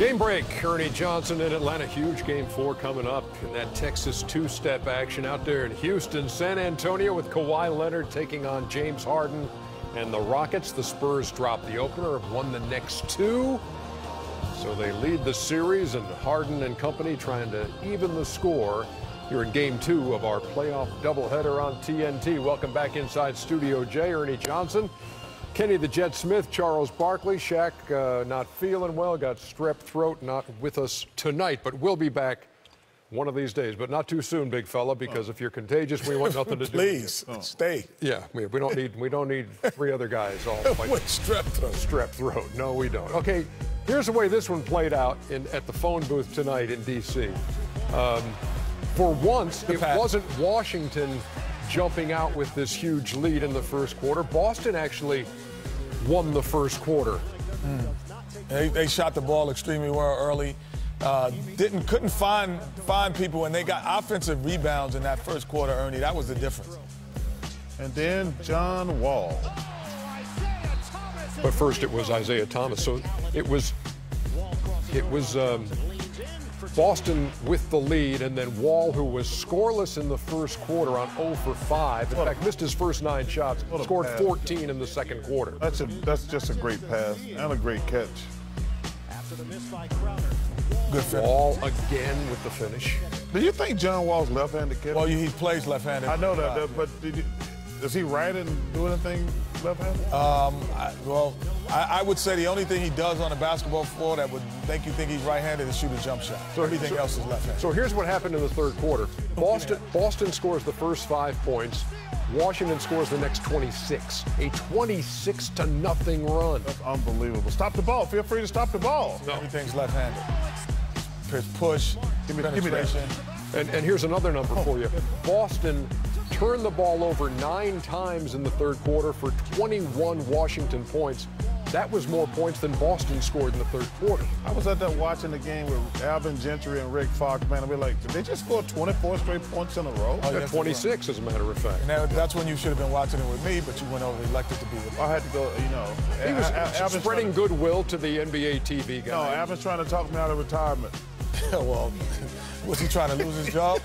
Game break. Ernie Johnson in Atlanta. Huge game 4 coming up in that Texas two-step action out there in Houston. San Antonio with Kawhi Leonard taking on James Harden and the Rockets. The Spurs drop the opener, have won the next 2. So they lead the series, and Harden and company trying to even the score here in game 2 of our playoff doubleheader on TNT. Welcome back inside Studio J. Ernie Johnson, Kenny the Jet Smith, Charles Barkley. Shaq not feeling well, got strep throat, not with us tonight, but we'll be back one of these days, but not too soon, big fella, because if you're contagious, we want nothing to do Please, with you. stay. Yeah, we don't need 3 other guys all fighting. With strep throat. Strep throat. No, we don't. Okay, here's the way this one played out at the phone booth tonight in D.C. For once, it wasn't Washington jumping out with this huge lead in the first quarter. Boston actually won the first quarter. They shot the ball extremely well early. Couldn't find people, and they got offensive rebounds in that first quarter, Ernie. That was the difference. And then John Wall. But first it was Isaiah Thomas. So it was Boston with the lead, and then Wall, who was scoreless in the first quarter on 0 for 5. In fact, missed his first 9 shots, scored 14 in the second quarter. That's just a great pass and a great catch. Good finish. Wall again with the finish. Do you think John Wall's left-handed catcher? Well, he plays left-handed. I know that, but does he right and do anything left-handed? I would say the only thing he does on the basketball floor that would make you think he's right-handed is shoot a jump shot. So everything else is left-handed. So here's what happened in the third quarter. Boston scores the first 5 points. Washington scores the next 26. A 26-0 run. That's unbelievable. Stop the ball. Feel free to stop the ball. No. Everything's left-handed. Push, penetration. And here's another number for you. Boston turned the ball over 9 times in the third quarter for 21 Washington points. That was more points than Boston scored in the third quarter. I was at that watching the game with Alvin Gentry and Rick Fox, man. I'd be like, did they just score 24 straight points in a row? Oh, yeah, 26, as a matter of fact. And that's when you should have been watching it with me, but you went over, elected to be with me. I had to go, He was spreading goodwill to the NBA TV guy. No, Alvin's trying to talk me out of retirement. Well, was he trying to lose his job?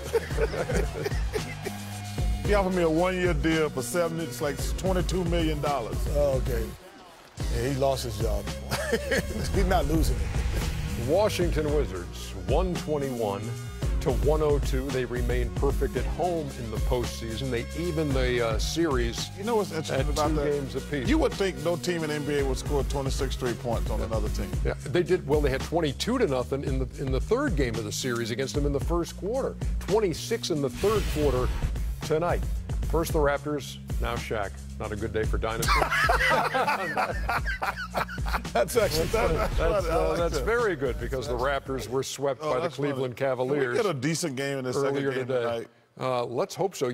He offered me a 1-year deal for it's like $22 million. Oh, okay. Yeah, he lost his job. He's not losing it. Washington Wizards, 121-102. They remain perfect at home in the postseason. They even the series. You know what's interesting about 2 that? games apiece. You would think no team in the NBA would score 26 straight points on another team. Yeah, they did. Well, they had 22-0 in the third game of the series against them in the first quarter. 26 in the third quarter tonight. First the Raptors, now Shaq. Not a good day for dinosaurs. That's actually that's very good, because the Raptors were swept by the Cleveland Cavaliers. Can we get a decent game in this second game today. tonight? Let's hope so.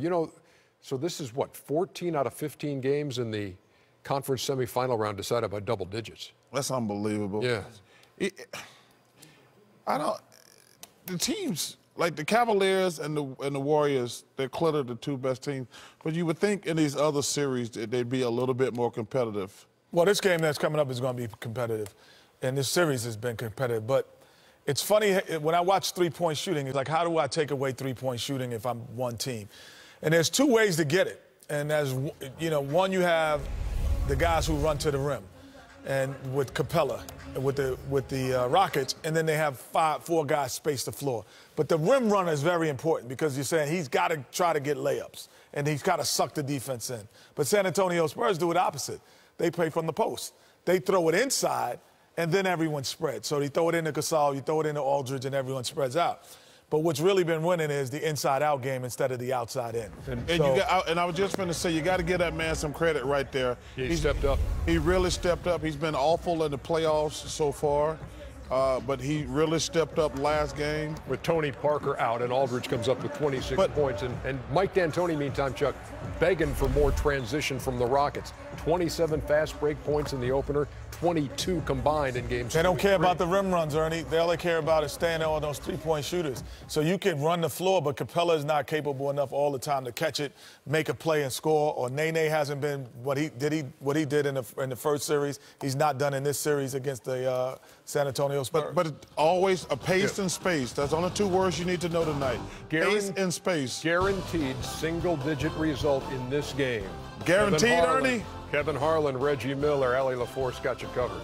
So this is what, 14 out of 15 games in the conference semifinal round decided by double digits. That's unbelievable. Yeah. The teams, like the Cavaliers and the Warriors, they're clearly the 2 best teams. But you would think in these other series that they'd be a little bit more competitive. Well, this game that's coming up is going to be competitive. And this series has been competitive. But it's funny, when I watch three-point shooting, it's like, how do I take away three-point shooting if I'm one team? And there's 2 ways to get it. And as one, you have the guys who run to the rim, and with Capella, with the Rockets, and then they have 4 guys space the floor. But the rim runner is very important, because you're saying he's got to try to get layups, and he's got to suck the defense in. But San Antonio Spurs do it opposite. They play from the post. They throw it inside, and then everyone spreads. So they throw it into Gasol, you throw it into Aldridge, and everyone spreads out. But what's really been winning is the inside-out game instead of the outside-in. And I was just going to say, you got to give that man some credit right there. He stepped up. He really stepped up. He's been awful in the playoffs so far, but he really stepped up last game. With Tony Parker out, and Aldridge comes up with 26 points. And Mike D'Antoni, meantime, Chuck, begging for more transition from the Rockets. 27 fast break points in the opener, 22 combined in games. They don't care about the rim runs, Ernie. All they care about is staying there on those three-point shooters. So you can run the floor, but Capella is not capable enough all the time to catch it, make a play, and score. Or Nene hasn't been what he did in the first series. He's not done in this series against the San Antonio Spurs. But always a pace and space. That's only two words you need to know tonight. Pace and space. Guaranteed single-digit result in this game. Guaranteed, Ernie? Kevin Harlan, Reggie Miller, Allie LaForce got you covered.